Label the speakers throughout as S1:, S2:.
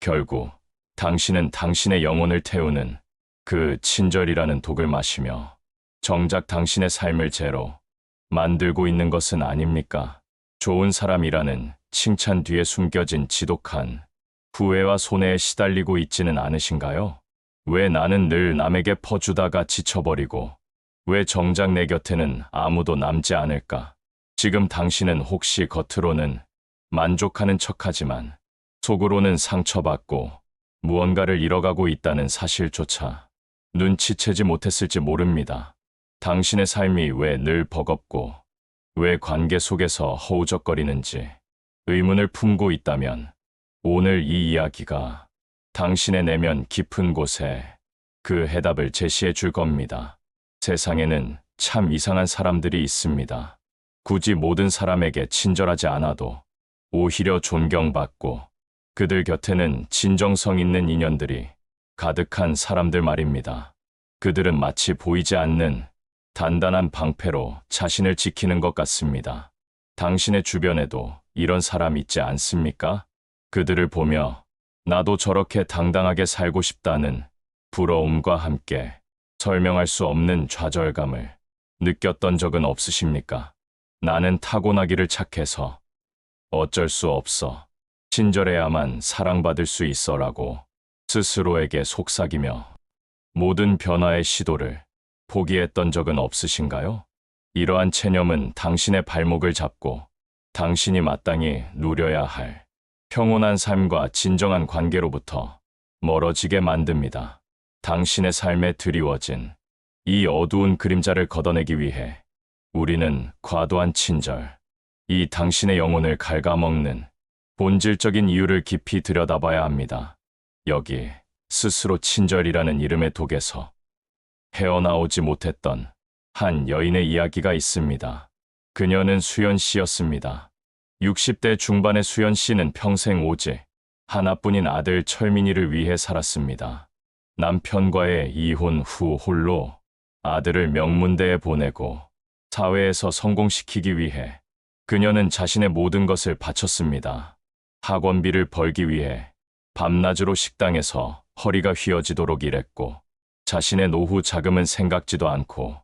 S1: 결국 당신은 당신의 영혼을 태우는 그 친절이라는 독을 마시며 정작 당신의 삶을 죄로 만들고 있는 것은 아닙니까? 좋은 사람이라는 칭찬 뒤에 숨겨진 지독한 후회와 손해에 시달리고 있지는 않으신가요? 왜 나는 늘 남에게 퍼주다가 지쳐버리고 왜 정작 내 곁에는 아무도 남지 않을까? 지금 당신은 혹시 겉으로는 만족하는 척하지만 속으로는 상처받고 무언가를 잃어가고 있다는 사실조차 눈치채지 못했을지 모릅니다. 당신의 삶이 왜 늘 버겁고 왜 관계 속에서 허우적거리는지 의문을 품고 있다면 오늘 이 이야기가 당신의 내면 깊은 곳에 그 해답을 제시해 줄 겁니다. 세상에는 참 이상한 사람들이 있습니다. 굳이 모든 사람에게 친절하지 않아도 오히려 존경받고 그들 곁에는 진정성 있는 인연들이 가득한 사람들 말입니다. 그들은 마치 보이지 않는 단단한 방패로 자신을 지키는 것 같습니다. 당신의 주변에도 이런 사람 있지 않습니까? 그들을 보며 나도 저렇게 당당하게 살고 싶다는 부러움과 함께 설명할 수 없는 좌절감을 느꼈던 적은 없으십니까? 나는 타고나기를 착해서 어쩔 수 없어. 친절해야만 사랑받을 수 있어라고 스스로에게 속삭이며 모든 변화의 시도를 포기했던 적은 없으신가요? 이러한 체념은 당신의 발목을 잡고 당신이 마땅히 누려야 할 평온한 삶과 진정한 관계로부터 멀어지게 만듭니다. 당신의 삶에 드리워진 이 어두운 그림자를 걷어내기 위해 우리는 과도한 친절, 이 당신의 영혼을 갉아먹는 본질적인 이유를 깊이 들여다봐야 합니다. 여기 스스로 친절이라는 이름의 독에서 헤어나오지 못했던 한 여인의 이야기가 있습니다. 그녀는 수연 씨였습니다. 60대 중반의 수연 씨는 평생 오직 하나뿐인 아들 철민이를 위해 살았습니다. 남편과의 이혼 후 홀로 아들을 명문대에 보내고 사회에서 성공시키기 위해 그녀는 자신의 모든 것을 바쳤습니다. 학원비를 벌기 위해 밤낮으로 식당에서 허리가 휘어지도록 일했고 자신의 노후 자금은 생각지도 않고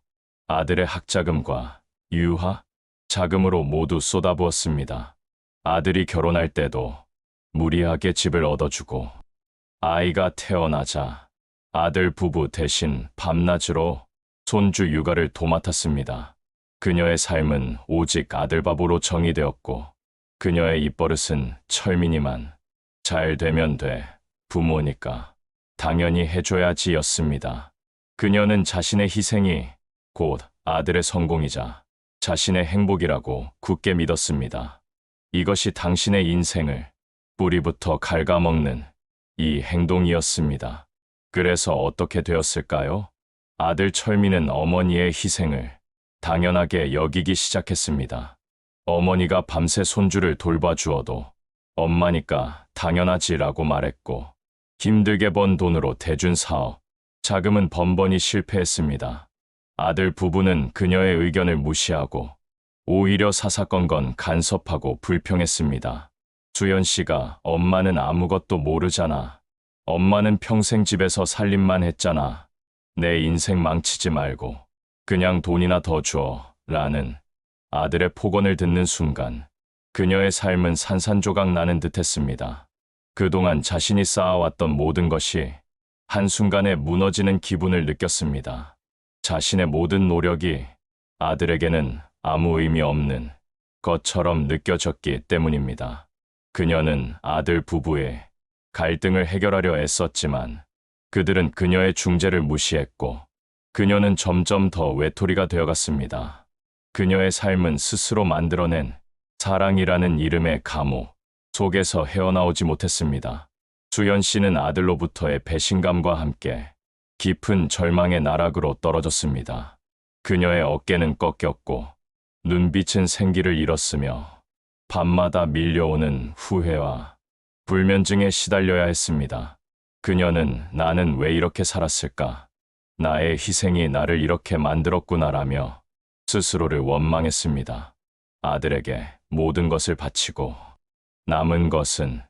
S1: 아들의 학자금과 유아 자금으로 모두 쏟아부었습니다. 아들이 결혼할 때도 무리하게 집을 얻어주고 아이가 태어나자 아들 부부 대신 밤낮으로 손주 육아를 도맡았습니다. 그녀의 삶은 오직 아들밥으로 정의되었고 그녀의 입버릇은 철민이만 잘 되면 돼. 부모니까 당연히 해줘야지였습니다. 그녀는 자신의 희생이 곧 아들의 성공이자 자신의 행복이라고 굳게 믿었습니다. 이것이 당신의 인생을 뿌리부터 갉아먹는 이 행동이었습니다. 그래서 어떻게 되었을까요? 아들 철민은 어머니의 희생을 당연하게 여기기 시작했습니다. 어머니가 밤새 손주를 돌봐주어도 엄마니까 당연하지라고 말했고 힘들게 번 돈으로 대준 사업, 자금은 번번이 실패했습니다. 아들 부부는 그녀의 의견을 무시하고 오히려 사사건건 간섭하고 불평했습니다. 수연 씨가 엄마는 아무것도 모르잖아. 엄마는 평생 집에서 살림만 했잖아. 내 인생 망치지 말고 그냥 돈이나 더 줘. 라는 아들의 폭언을 듣는 순간 그녀의 삶은 산산조각 나는 듯했습니다. 그동안 자신이 쌓아왔던 모든 것이 한순간에 무너지는 기분을 느꼈습니다. 자신의 모든 노력이 아들에게는 아무 의미 없는 것처럼 느껴졌기 때문입니다. 그녀는 아들 부부의 갈등을 해결하려 애썼지만 그들은 그녀의 중재를 무시했고 그녀는 점점 더 외톨이가 되어갔습니다. 그녀의 삶은 스스로 만들어낸 사랑이라는 이름의 감옥 속에서 헤어나오지 못했습니다. 수연 씨는 아들로부터의 배신감과 함께 깊은 절망의 나락으로 떨어졌습니다. 그녀의 어깨는 꺾였고 눈빛은 생기를 잃었으며 밤마다 밀려오는 후회와 불면증에 시달려야 했습니다. 그녀는 나는 왜 이렇게 살았을까? 나의 희생이 나를 이렇게 만들었구나라며 스스로를 원망했습니다. 아들에게 모든 것을 바치고 남은 것은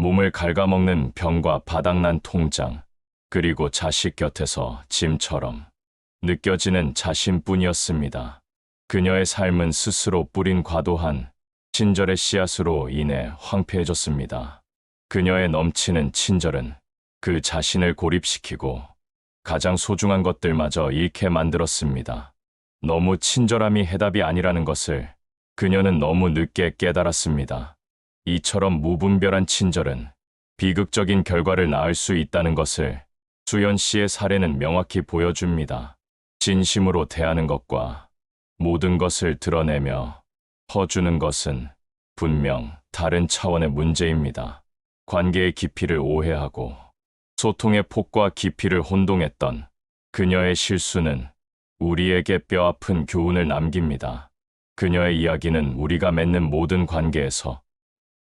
S1: 몸을 갉아먹는 병과 바닥난 통장, 그리고 자식 곁에서 짐처럼 느껴지는 자신뿐이었습니다. 그녀의 삶은 스스로 뿌린 과도한 친절의 씨앗으로 인해 황폐해졌습니다. 그녀의 넘치는 친절은 그 자신을 고립시키고 가장 소중한 것들마저 잃게 만들었습니다. 너무 친절함이 해답이 아니라는 것을 그녀는 너무 늦게 깨달았습니다. 이처럼 무분별한 친절은 비극적인 결과를 낳을 수 있다는 것을 수연 씨의 사례는 명확히 보여줍니다. 진심으로 대하는 것과 모든 것을 드러내며 퍼주는 것은 분명 다른 차원의 문제입니다. 관계의 깊이를 오해하고 소통의 폭과 깊이를 혼동했던 그녀의 실수는 우리에게 뼈아픈 교훈을 남깁니다. 그녀의 이야기는 우리가 맺는 모든 관계에서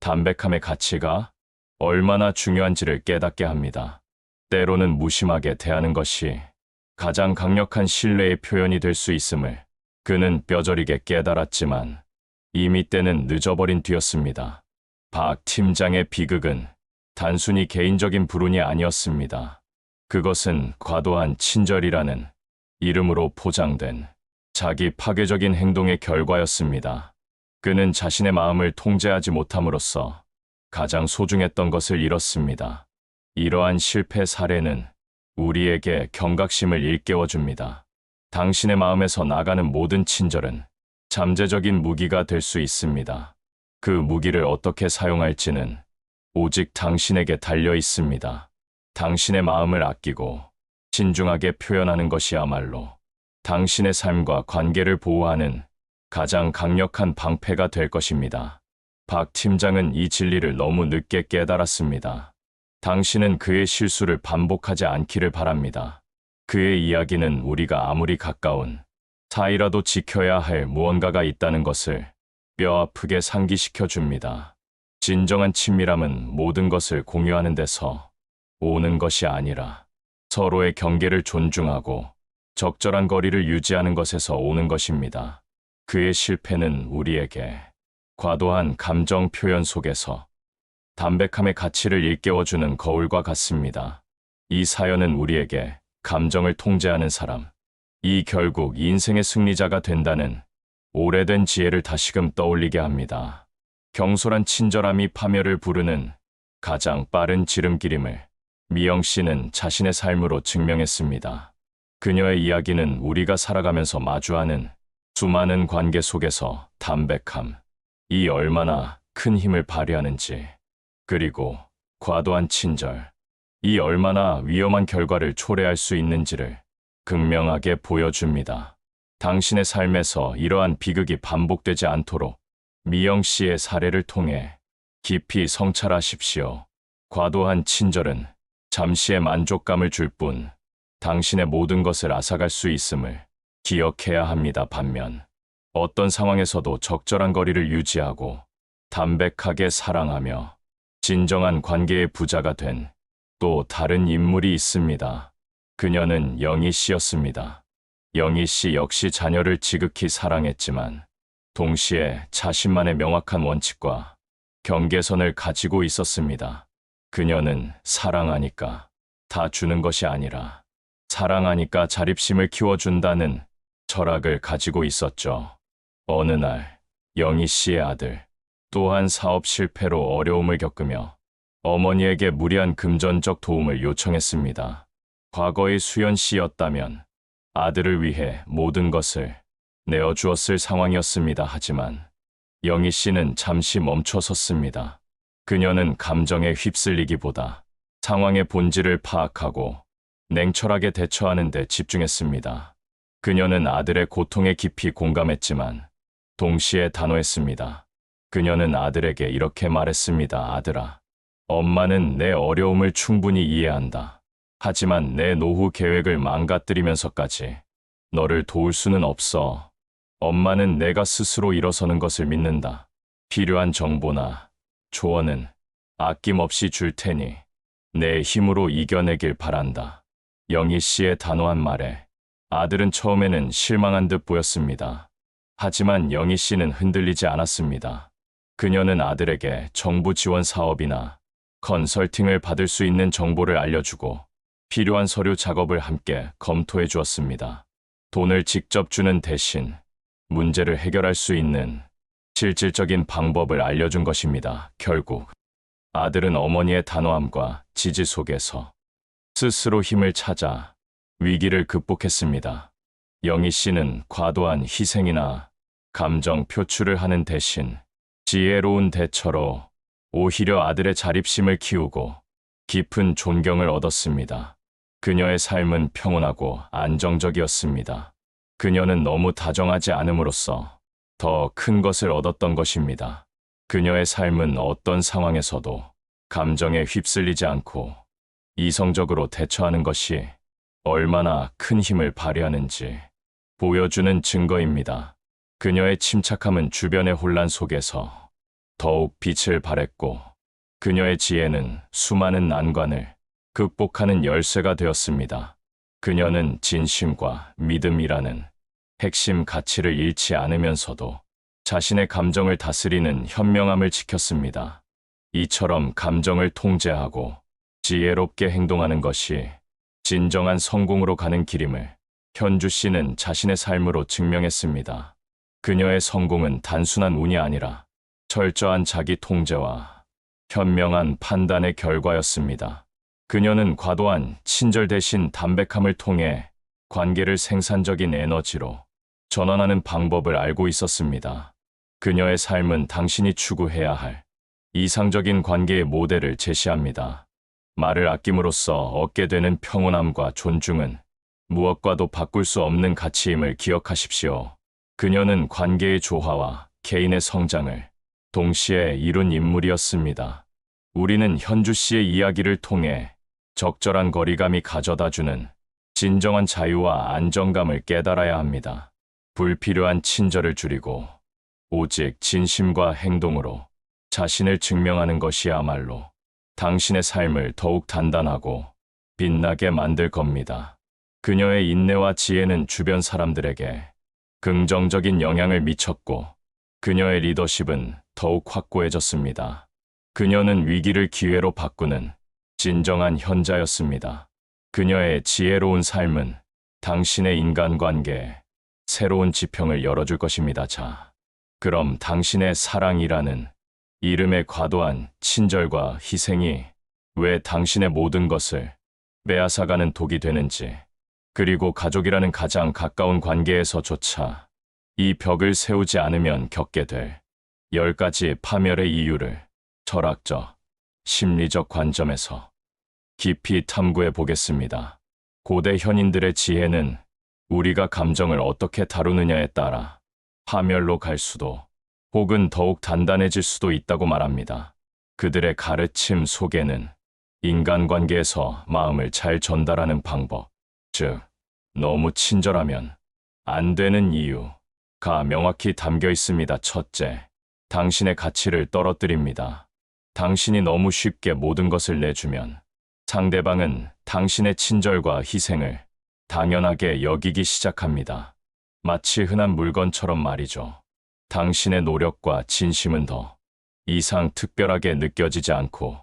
S1: 담백함의 가치가 얼마나 중요한지를 깨닫게 합니다. 때로는 무심하게 대하는 것이 가장 강력한 신뢰의 표현이 될 수 있음을 그는 뼈저리게 깨달았지만 이미 때는 늦어버린 뒤였습니다. 박 팀장의 비극은 단순히 개인적인 불운이 아니었습니다. 그것은 과도한 친절이라는 이름으로 포장된 자기 파괴적인 행동의 결과였습니다. 그는 자신의 마음을 통제하지 못함으로써 가장 소중했던 것을 잃었습니다. 이러한 실패 사례는 우리에게 경각심을 일깨워줍니다. 당신의 마음에서 나가는 모든 친절은 잠재적인 무기가 될 수 있습니다. 그 무기를 어떻게 사용할지는 오직 당신에게 달려 있습니다. 당신의 마음을 아끼고 신중하게 표현하는 것이야말로 당신의 삶과 관계를 보호하는 가장 강력한 방패가 될 것입니다. 박 팀장은 이 진리를 너무 늦게 깨달았습니다. 당신은 그의 실수를 반복하지 않기를 바랍니다. 그의 이야기는 우리가 아무리 가까운 사이라도 지켜야 할 무언가가 있다는 것을 뼈아프게 상기시켜 줍니다. 진정한 친밀함은 모든 것을 공유하는 데서 오는 것이 아니라 서로의 경계를 존중하고 적절한 거리를 유지하는 것에서 오는 것입니다. 그의 실패는 우리에게 과도한 감정 표현 속에서 담백함의 가치를 일깨워주는 거울과 같습니다. 이 사연은 우리에게 감정을 통제하는 사람, 이 결국 인생의 승리자가 된다는 오래된 지혜를 다시금 떠올리게 합니다. 경솔한 친절함이 파멸을 부르는 가장 빠른 지름길임을 미영 씨는 자신의 삶으로 증명했습니다. 그녀의 이야기는 우리가 살아가면서 마주하는 수많은 관계 속에서 담백함, 이 얼마나 큰 힘을 발휘하는지, 그리고 과도한 친절, 이 얼마나 위험한 결과를 초래할 수 있는지를 극명하게 보여줍니다. 당신의 삶에서 이러한 비극이 반복되지 않도록 미영 씨의 사례를 통해 깊이 성찰하십시오. 과도한 친절은 잠시의 만족감을 줄 뿐 당신의 모든 것을 앗아갈 수 있음을 기억해야 합니다. 반면 어떤 상황에서도 적절한 거리를 유지하고 담백하게 사랑하며 진정한 관계의 부자가 된 또 다른 인물이 있습니다. 그녀는 영희 씨였습니다. 영희 씨 역시 자녀를 지극히 사랑했지만 동시에 자신만의 명확한 원칙과 경계선을 가지고 있었습니다. 그녀는 사랑하니까 다 주는 것이 아니라 사랑하니까 자립심을 키워준다는 철학을 가지고 있었죠. 어느 날 영희 씨의 아들 또한 사업 실패로 어려움을 겪으며 어머니에게 무리한 금전적 도움을 요청했습니다. 과거의 수연 씨였다면 아들을 위해 모든 것을 내어주었을 상황이었습니다. 하지만 영희 씨는 잠시 멈춰섰습니다. 그녀는 감정에 휩쓸리기보다 상황의 본질을 파악하고 냉철하게 대처하는 데 집중했습니다. 그녀는 아들의 고통에 깊이 공감했지만 동시에 단호했습니다. 그녀는 아들에게 이렇게 말했습니다. 아들아, 엄마는 내 어려움을 충분히 이해한다. 하지만 내 노후 계획을 망가뜨리면서까지 너를 도울 수는 없어. 엄마는 내가 스스로 일어서는 것을 믿는다. 필요한 정보나 조언은 아낌없이 줄 테니 내 힘으로 이겨내길 바란다. 영희 씨의 단호한 말에 아들은 처음에는 실망한 듯 보였습니다. 하지만 영희 씨는 흔들리지 않았습니다. 그녀는 아들에게 정부 지원 사업이나 컨설팅을 받을 수 있는 정보를 알려주고 필요한 서류 작업을 함께 검토해 주었습니다. 돈을 직접 주는 대신 문제를 해결할 수 있는 실질적인 방법을 알려준 것입니다. 결국 아들은 어머니의 단호함과 지지 속에서 스스로 힘을 찾아 위기를 극복했습니다. 영희 씨는 과도한 희생이나 감정 표출을 하는 대신 지혜로운 대처로 오히려 아들의 자립심을 키우고 깊은 존경을 얻었습니다. 그녀의 삶은 평온하고 안정적이었습니다. 그녀는 너무 다정하지 않음으로써 더 큰 것을 얻었던 것입니다. 그녀의 삶은 어떤 상황에서도 감정에 휩쓸리지 않고 이성적으로 대처하는 것이 얼마나 큰 힘을 발휘하는지 보여주는 증거입니다. 그녀의 침착함은 주변의 혼란 속에서 더욱 빛을 발했고 그녀의 지혜는 수많은 난관을 극복하는 열쇠가 되었습니다. 그녀는 진심과 믿음이라는 핵심 가치를 잃지 않으면서도 자신의 감정을 다스리는 현명함을 지켰습니다. 이처럼 감정을 통제하고 지혜롭게 행동하는 것이 진정한 성공으로 가는 길임을 현주 씨는 자신의 삶으로 증명했습니다. 그녀의 성공은 단순한 운이 아니라 철저한 자기 통제와 현명한 판단의 결과였습니다. 그녀는 과도한 친절 대신 담백함을 통해 관계를 생산적인 에너지로 전환하는 방법을 알고 있었습니다. 그녀의 삶은 당신이 추구해야 할 이상적인 관계의 모델을 제시합니다. 말을 아낌으로써 얻게 되는 평온함과 존중은 무엇과도 바꿀 수 없는 가치임을 기억하십시오. 그녀는 관계의 조화와 개인의 성장을 동시에 이룬 인물이었습니다. 우리는 현주 씨의 이야기를 통해 적절한 거리감이 가져다주는 진정한 자유와 안정감을 깨달아야 합니다. 불필요한 친절을 줄이고 오직 진심과 행동으로 자신을 증명하는 것이야말로 당신의 삶을 더욱 단단하고 빛나게 만들 겁니다. 그녀의 인내와 지혜는 주변 사람들에게 긍정적인 영향을 미쳤고 그녀의 리더십은 더욱 확고해졌습니다. 그녀는 위기를 기회로 바꾸는 진정한 현자였습니다. 그녀의 지혜로운 삶은 당신의 인간관계에 새로운 지평을 열어줄 것입니다. 자, 그럼 당신의 사랑이라는 이름의 과도한 친절과 희생이 왜 당신의 모든 것을 빼앗아가는 독이 되는지, 그리고 가족이라는 가장 가까운 관계에서조차 이 벽을 세우지 않으면 겪게 될 10가지 파멸의 이유를 철학적, 심리적 관점에서 깊이 탐구해 보겠습니다. 고대 현인들의 지혜는 우리가 감정을 어떻게 다루느냐에 따라 파멸로 갈 수도 혹은 더욱 단단해질 수도 있다고 말합니다. 그들의 가르침 속에는 인간관계에서 마음을 잘 전달하는 방법, 즉 너무 친절하면 안 되는 이유가 명확히 담겨 있습니다. 첫째, 당신의 가치를 떨어뜨립니다. 당신이 너무 쉽게 모든 것을 내주면 상대방은 당신의 친절과 희생을 당연하게 여기기 시작합니다. 마치 흔한 물건처럼 말이죠. 당신의 노력과 진심은 더 이상 특별하게 느껴지지 않고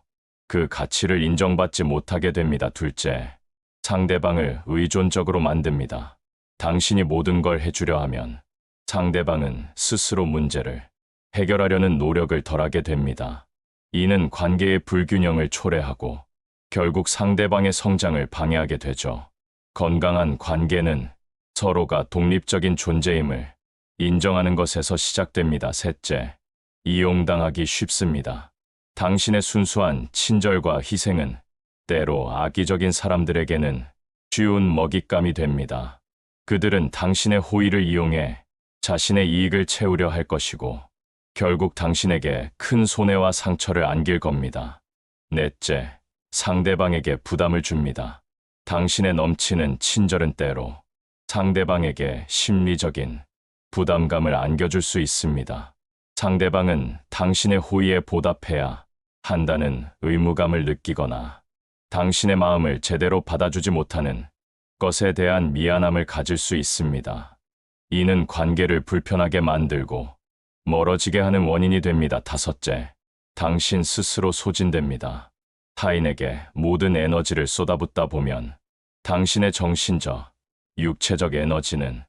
S1: 그 가치를 인정받지 못하게 됩니다. 둘째, 상대방을 의존적으로 만듭니다. 당신이 모든 걸 해주려 하면 상대방은 스스로 문제를 해결하려는 노력을 덜하게 됩니다. 이는 관계의 불균형을 초래하고 결국 상대방의 성장을 방해하게 되죠. 건강한 관계는 서로가 독립적인 존재임을 인정하는 것에서 시작됩니다. 셋째, 이용당하기 쉽습니다. 당신의 순수한 친절과 희생은 때로 악의적인 사람들에게는 쉬운 먹잇감이 됩니다. 그들은 당신의 호의를 이용해 자신의 이익을 채우려 할 것이고 결국 당신에게 큰 손해와 상처를 안길 겁니다. 넷째, 상대방에게 부담을 줍니다. 당신의 넘치는 친절은 때로 상대방에게 심리적인 부담감을 안겨줄 수 있습니다. 상대방은 당신의 호의에 보답해야 한다는 의무감을 느끼거나 당신의 마음을 제대로 받아주지 못하는 것에 대한 미안함을 가질 수 있습니다. 이는 관계를 불편하게 만들고 멀어지게 하는 원인이 됩니다. 다섯째, 당신 스스로 소진됩니다. 타인에게 모든 에너지를 쏟아붓다 보면 당신의 정신적, 육체적 에너지는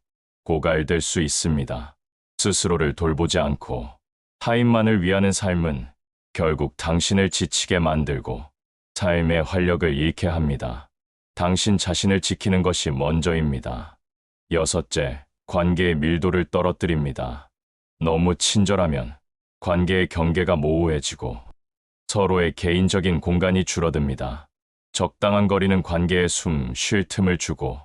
S1: 고갈될 수 있습니다. 스스로를 돌보지 않고 타인만을 위하는 삶은 결국 당신을 지치게 만들고 삶의 활력을 잃게 합니다. 당신 자신을 지키는 것이 먼저입니다. 여섯째, 관계의 밀도를 떨어뜨립니다. 너무 친절하면 관계의 경계가 모호해지고 서로의 개인적인 공간이 줄어듭니다. 적당한 거리는 관계에 숨 쉴 틈을 주고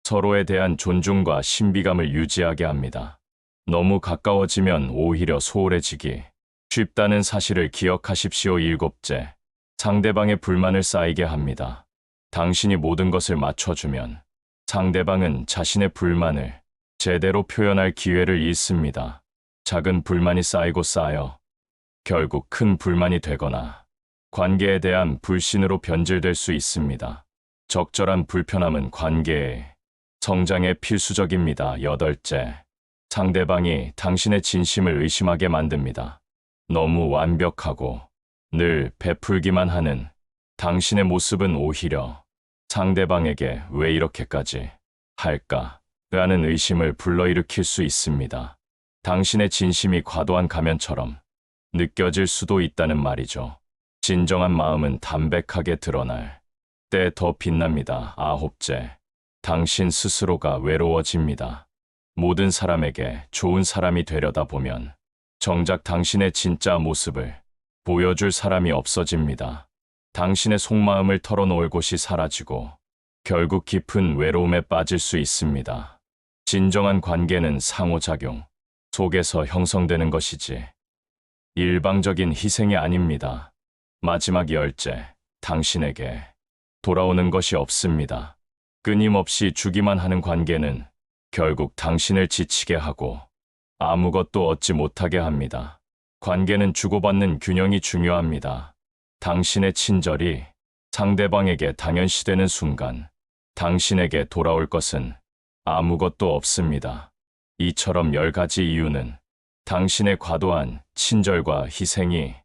S1: 서로에 대한 존중과 신비감을 유지하게 합니다. 너무 가까워지면 오히려 소홀해지기 쉽다는 사실을 기억하십시오. 일곱째, 상대방의 불만을 쌓이게 합니다. 당신이 모든 것을 맞춰주면 상대방은 자신의 불만을 제대로 표현할 기회를 잃습니다. 작은 불만이 쌓이고 쌓여 결국 큰 불만이 되거나 관계에 대한 불신으로 변질될 수 있습니다. 적절한 불편함은 관계의 성장에 필수적입니다. 여덟째, 상대방이 당신의 진심을 의심하게 만듭니다. 너무 완벽하고 늘 베풀기만 하는 당신의 모습은 오히려 상대방에게 왜 이렇게까지 할까? 라는 의심을 불러일으킬 수 있습니다. 당신의 진심이 과도한 가면처럼 느껴질 수도 있다는 말이죠. 진정한 마음은 담백하게 드러날 때 더 빛납니다. 아홉째, 당신 스스로가 외로워집니다. 모든 사람에게 좋은 사람이 되려다 보면 정작 당신의 진짜 모습을 보여줄 사람이 없어집니다. 당신의 속마음을 털어놓을 곳이 사라지고 결국 깊은 외로움에 빠질 수 있습니다. 진정한 관계는 상호작용 속에서 형성되는 것이지 일방적인 희생이 아닙니다. 마지막 열째, 당신에게 돌아오는 것이 없습니다. 끊임없이 주기만 하는 관계는 결국 당신을 지치게 하고 아무것도 얻지 못하게 합니다. 관계는 주고받는 균형이 중요합니다. 당신의 친절이 상대방에게 당연시되는 순간 당신에게 돌아올 것은 아무것도 없습니다. 이처럼 10가지 이유는 당신의 과도한 친절과 희생이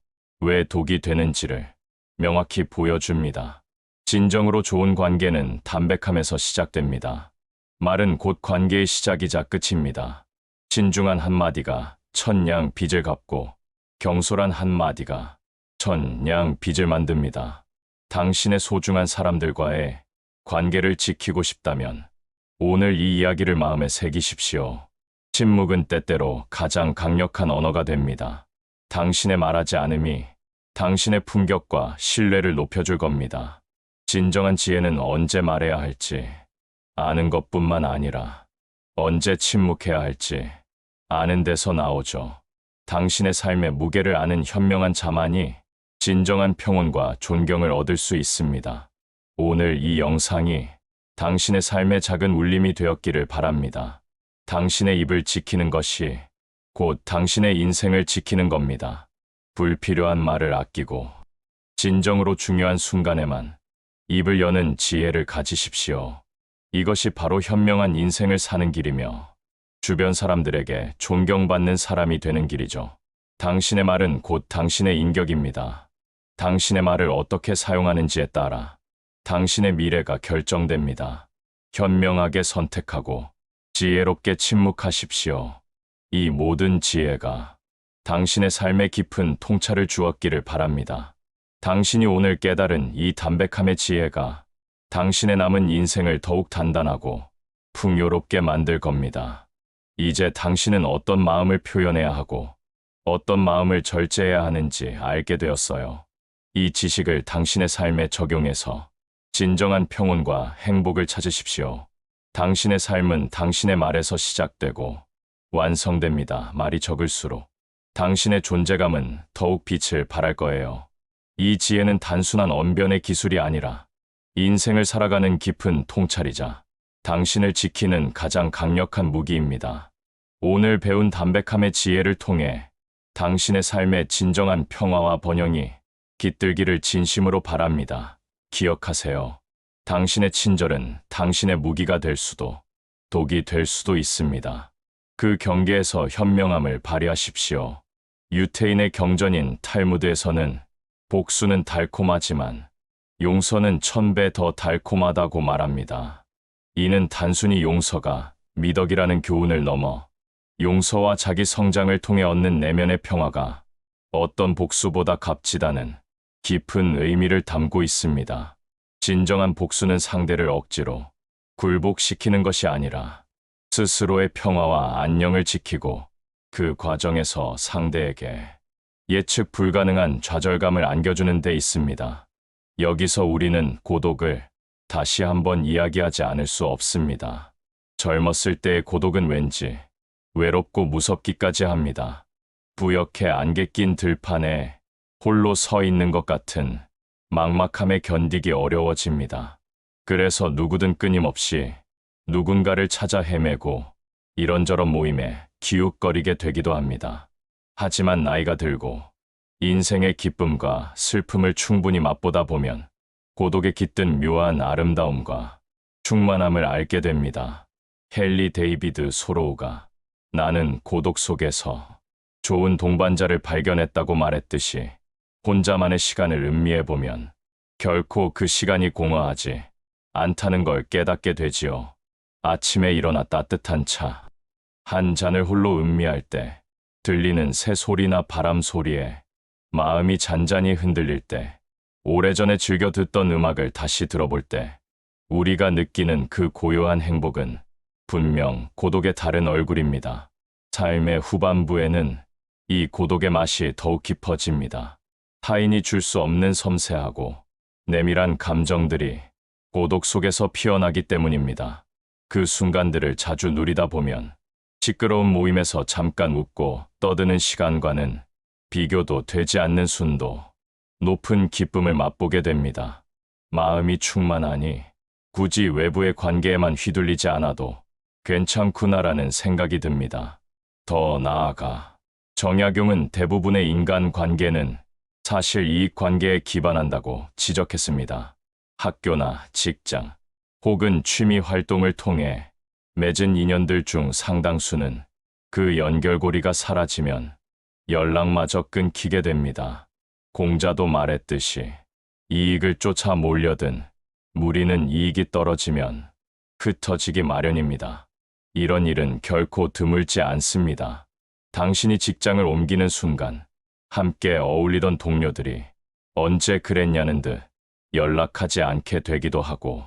S1: 왜 독이 되는지를 명확히 보여줍니다. 진정으로 좋은 관계는 담백함에서 시작됩니다. 말은 곧 관계의 시작이자 끝입니다. 신중한 한마디가 천냥 빚을 갚고 경솔한 한마디가 천냥 빚을 만듭니다. 당신의 소중한 사람들과의 관계를 지키고 싶다면 오늘 이 이야기를 마음에 새기십시오. 침묵은 때때로 가장 강력한 언어가 됩니다. 당신의 말하지 않음이 당신의 품격과 신뢰를 높여줄 겁니다. 진정한 지혜는 언제 말해야 할지 아는 것뿐만 아니라 언제 침묵해야 할지 아는 데서 나오죠. 당신의 삶의 무게를 아는 현명한 자만이 진정한 평온과 존경을 얻을 수 있습니다. 오늘 이 영상이 당신의 삶의 작은 울림이 되었기를 바랍니다. 당신의 입을 지키는 것이 곧 당신의 인생을 지키는 겁니다. 불필요한 말을 아끼고 진정으로 중요한 순간에만 입을 여는 지혜를 가지십시오. 이것이 바로 현명한 인생을 사는 길이며 주변 사람들에게 존경받는 사람이 되는 길이죠. 당신의 말은 곧 당신의 인격입니다. 당신의 말을 어떻게 사용하는지에 따라 당신의 미래가 결정됩니다. 현명하게 선택하고 지혜롭게 침묵하십시오. 이 모든 지혜가 당신의 삶에 깊은 통찰을 주었기를 바랍니다. 당신이 오늘 깨달은 이 담백함의 지혜가 당신의 남은 인생을 더욱 단단하고 풍요롭게 만들 겁니다. 이제 당신은 어떤 마음을 표현해야 하고 어떤 마음을 절제해야 하는지 알게 되었어요. 이 지식을 당신의 삶에 적용해서 진정한 평온과 행복을 찾으십시오. 당신의 삶은 당신의 말에서 시작되고 완성됩니다. 말이 적을수록 당신의 존재감은 더욱 빛을 발할 거예요. 이 지혜는 단순한 언변의 기술이 아니라 인생을 살아가는 깊은 통찰이자 당신을 지키는 가장 강력한 무기입니다. 오늘 배운 담백함의 지혜를 통해 당신의 삶의 진정한 평화와 번영이 깃들기를 진심으로 바랍니다. 기억하세요. 당신의 친절은 당신의 무기가 될 수도 독이 될 수도 있습니다. 그 경계에서 현명함을 발휘하십시오. 유태인의 경전인 탈무드에서는 복수는 달콤하지만 용서는 1000배 더 달콤하다고 말합니다. 이는 단순히 용서가 미덕이라는 교훈을 넘어 용서와 자기 성장을 통해 얻는 내면의 평화가 어떤 복수보다 값지다는 깊은 의미를 담고 있습니다. 진정한 복수는 상대를 억지로 굴복시키는 것이 아니라 스스로의 평화와 안녕을 지키고 그 과정에서 상대에게 예측 불가능한 좌절감을 안겨주는 데 있습니다. 여기서 우리는 고독을 다시 한번 이야기하지 않을 수 없습니다. 젊었을 때의 고독은 왠지 외롭고 무섭기까지 합니다. 부옇게 안개 낀 들판에 홀로 서 있는 것 같은 막막함에 견디기 어려워집니다. 그래서 누구든 끊임없이 누군가를 찾아 헤매고 이런저런 모임에 기웃거리게 되기도 합니다. 하지만 나이가 들고 인생의 기쁨과 슬픔을 충분히 맛보다 보면 고독에 깃든 묘한 아름다움과 충만함을 알게 됩니다. 헨리 데이비드 소로우가 나는 고독 속에서 좋은 동반자를 발견했다고 말했듯이 혼자만의 시간을 음미해보면 결코 그 시간이 공허하지 않다는 걸 깨닫게 되지요. 아침에 일어나 따뜻한 차 한 잔을 홀로 음미할 때 들리는 새 소리나 바람 소리에 마음이 잔잔히 흔들릴 때 오래전에 즐겨 듣던 음악을 다시 들어볼 때 우리가 느끼는 그 고요한 행복은 분명 고독의 다른 얼굴입니다. 삶의 후반부에는 이 고독의 맛이 더욱 깊어집니다. 타인이 줄 수 없는 섬세하고 내밀한 감정들이 고독 속에서 피어나기 때문입니다. 그 순간들을 자주 누리다 보면 시끄러운 모임에서 잠깐 웃고 떠드는 시간과는 비교도 되지 않는 순도, 높은 기쁨을 맛보게 됩니다. 마음이 충만하니 굳이 외부의 관계에만 휘둘리지 않아도 괜찮구나라는 생각이 듭니다. 더 나아가 정약용은 대부분의 인간 관계는 사실 이익 관계에 기반한다고 지적했습니다. 학교나 직장 혹은 취미 활동을 통해 맺은 인연들 중 상당수는 그 연결고리가 사라지면 연락마저 끊기게 됩니다. 공자도 말했듯이 이익을 쫓아 몰려든 무리는 이익이 떨어지면 흩어지기 마련입니다. 이런 일은 결코 드물지 않습니다. 당신이 직장을 옮기는 순간 함께 어울리던 동료들이 언제 그랬냐는 듯 연락하지 않게 되기도 하고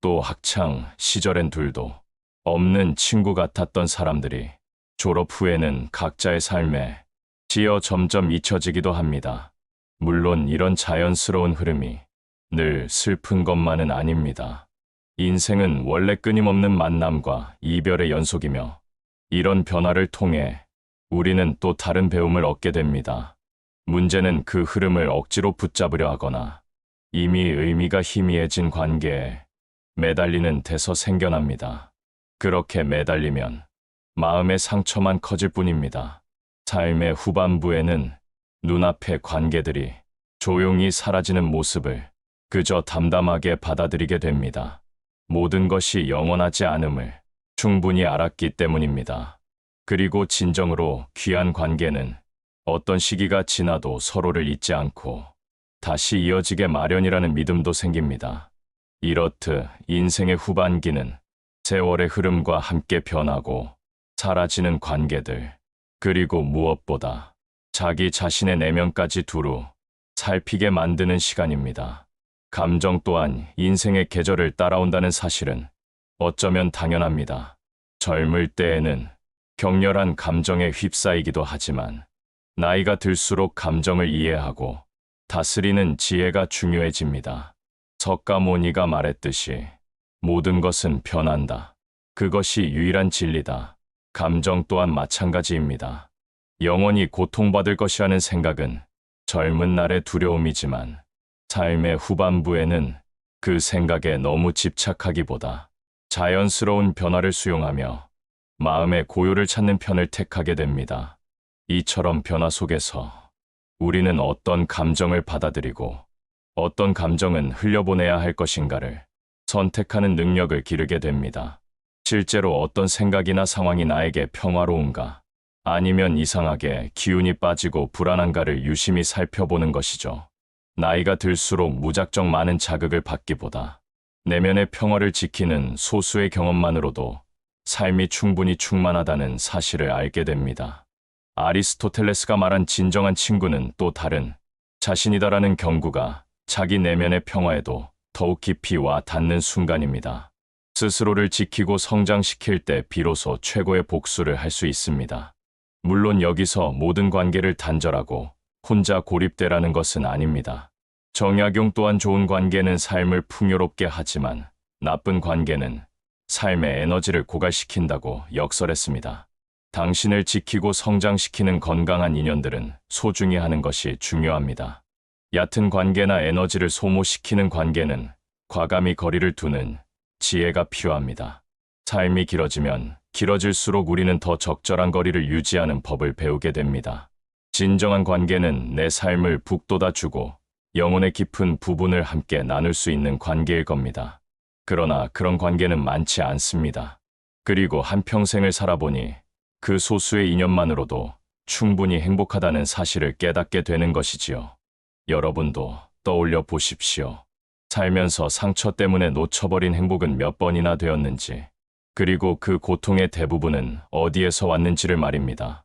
S1: 또 학창 시절엔 둘도 없는 친구 같았던 사람들이 졸업 후에는 각자의 삶에 지어 점점 잊혀지기도 합니다. 물론 이런 자연스러운 흐름이 늘 슬픈 것만은 아닙니다. 인생은 원래 끊임없는 만남과 이별의 연속이며 이런 변화를 통해 우리는 또 다른 배움을 얻게 됩니다. 문제는 그 흐름을 억지로 붙잡으려 하거나 이미 의미가 희미해진 관계에 매달리는 데서 생겨납니다. 그렇게 매달리면 마음의 상처만 커질 뿐입니다. 삶의 후반부에는 눈앞의 관계들이 조용히 사라지는 모습을 그저 담담하게 받아들이게 됩니다. 모든 것이 영원하지 않음을 충분히 알았기 때문입니다. 그리고 진정으로 귀한 관계는 어떤 시기가 지나도 서로를 잊지 않고 다시 이어지게 마련이라는 믿음도 생깁니다. 이렇듯 인생의 후반기는 세월의 흐름과 함께 변하고 사라지는 관계들, 그리고 무엇보다 자기 자신의 내면까지 두루 살피게 만드는 시간입니다. 감정 또한 인생의 계절을 따라온다는 사실은 어쩌면 당연합니다. 젊을 때에는 격렬한 감정에 휩싸이기도 하지만 나이가 들수록 감정을 이해하고 다스리는 지혜가 중요해집니다. 석가모니가 말했듯이 모든 것은 변한다. 그것이 유일한 진리다. 감정 또한 마찬가지입니다. 영원히 고통받을 것이라는 생각은 젊은 날의 두려움이지만 삶의 후반부에는 그 생각에 너무 집착하기보다 자연스러운 변화를 수용하며 마음의 고요를 찾는 편을 택하게 됩니다. 이처럼 변화 속에서 우리는 어떤 감정을 받아들이고 어떤 감정은 흘려보내야 할 것인가를 선택하는 능력을 기르게 됩니다. 실제로 어떤 생각이나 상황이 나에게 평화로운가, 아니면 이상하게 기운이 빠지고 불안한가를 유심히 살펴보는 것이죠. 나이가 들수록 무작정 많은 자극을 받기보다 내면의 평화를 지키는 소수의 경험만으로도 삶이 충분히 충만하다는 사실을 알게 됩니다. 아리스토텔레스가 말한 진정한 친구는 또 다른 자신이다라는 경구가 자기 내면의 평화에도 더욱 깊이 와 닿는 순간입니다. 스스로를 지키고 성장시킬 때 비로소 최고의 복수를 할 수 있습니다. 물론 여기서 모든 관계를 단절하고 혼자 고립되라는 것은 아닙니다. 정약용 또한 좋은 관계는 삶을 풍요롭게 하지만 나쁜 관계는 삶의 에너지를 고갈시킨다고 역설했습니다. 당신을 지키고 성장시키는 건강한 인연들은 소중히 하는 것이 중요합니다. 얕은 관계나 에너지를 소모시키는 관계는 과감히 거리를 두는 지혜가 필요합니다. 삶이 길어질수록 우리는 더 적절한 거리를 유지하는 법을 배우게 됩니다. 진정한 관계는 내 삶을 북돋아주고 영혼의 깊은 부분을 함께 나눌 수 있는 관계일 겁니다. 그러나 그런 관계는 많지 않습니다. 그리고 한평생을 살아보니 그 소수의 인연만으로도 충분히 행복하다는 사실을 깨닫게 되는 것이지요. 여러분도 떠올려 보십시오. 살면서 상처 때문에 놓쳐버린 행복은 몇 번이나 되었는지, 그리고 그 고통의 대부분은 어디에서 왔는지를 말입니다.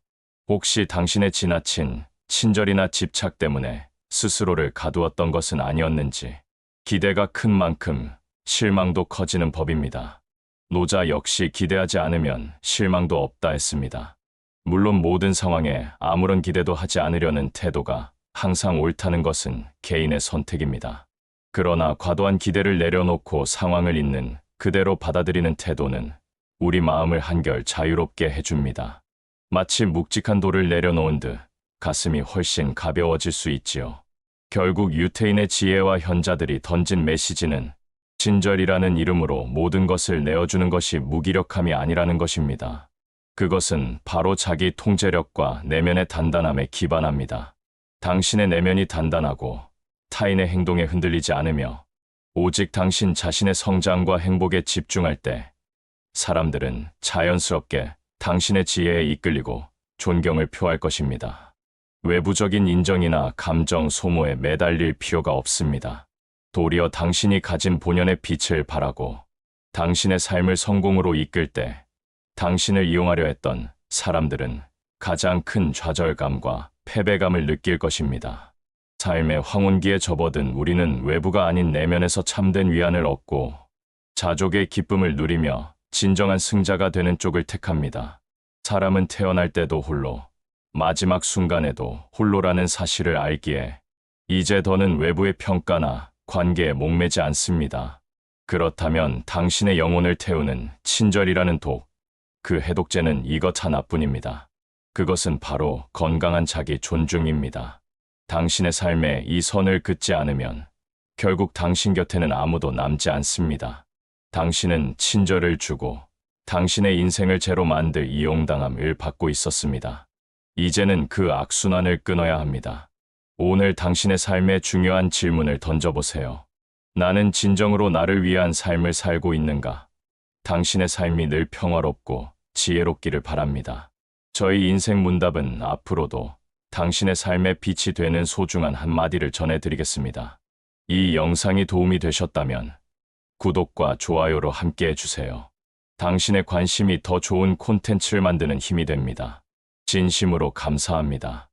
S1: 혹시 당신의 지나친 친절이나 집착 때문에 스스로를 가두었던 것은 아니었는지, 기대가 큰 만큼 실망도 커지는 법입니다. 노자 역시 기대하지 않으면 실망도 없다 했습니다. 물론 모든 상황에 아무런 기대도 하지 않으려는 태도가 항상 옳다는 것은 개인의 선택입니다. 그러나 과도한 기대를 내려놓고 상황을 있는 그대로 받아들이는 태도는 우리 마음을 한결 자유롭게 해줍니다. 마치 묵직한 돌을 내려놓은 듯 가슴이 훨씬 가벼워질 수 있지요. 결국 유태인의 지혜와 현자들이 던진 메시지는 친절이라는 이름으로 모든 것을 내어주는 것이 무기력함이 아니라는 것입니다. 그것은 바로 자기 통제력과 내면의 단단함에 기반합니다. 당신의 내면이 단단하고 타인의 행동에 흔들리지 않으며 오직 당신 자신의 성장과 행복에 집중할 때 사람들은 자연스럽게 당신의 지혜에 이끌리고 존경을 표할 것입니다. 외부적인 인정이나 감정 소모에 매달릴 필요가 없습니다. 도리어 당신이 가진 본연의 빛을 발하고 당신의 삶을 성공으로 이끌 때 당신을 이용하려 했던 사람들은 가장 큰 좌절감과 패배감을 느낄 것입니다. 삶의 황혼기에 접어든 우리는 외부가 아닌 내면에서 참된 위안을 얻고 자족의 기쁨을 누리며 진정한 승자가 되는 쪽을 택합니다. 사람은 태어날 때도 홀로, 마지막 순간에도 홀로라는 사실을 알기에 이제 더는 외부의 평가나 관계에 목매지 않습니다. 그렇다면 당신의 영혼을 태우는 친절이라는 독, 그 해독제는 이것 하나뿐입니다. 그것은 바로 건강한 자기 존중입니다. 당신의 삶에 이 선을 긋지 않으면 결국 당신 곁에는 아무도 남지 않습니다. 당신은 친절을 주고 당신의 인생을 죄로 만들 이용당함을 받고 있었습니다. 이제는 그 악순환을 끊어야 합니다. 오늘 당신의 삶에 중요한 질문을 던져보세요. 나는 진정으로 나를 위한 삶을 살고 있는가? 당신의 삶이 늘 평화롭고 지혜롭기를 바랍니다. 저희 인생 문답은 앞으로도 당신의 삶에 빛이 되는 소중한 한마디를 전해드리겠습니다. 이 영상이 도움이 되셨다면 구독과 좋아요로 함께 해주세요. 당신의 관심이 더 좋은 콘텐츠를 만드는 힘이 됩니다. 진심으로 감사합니다.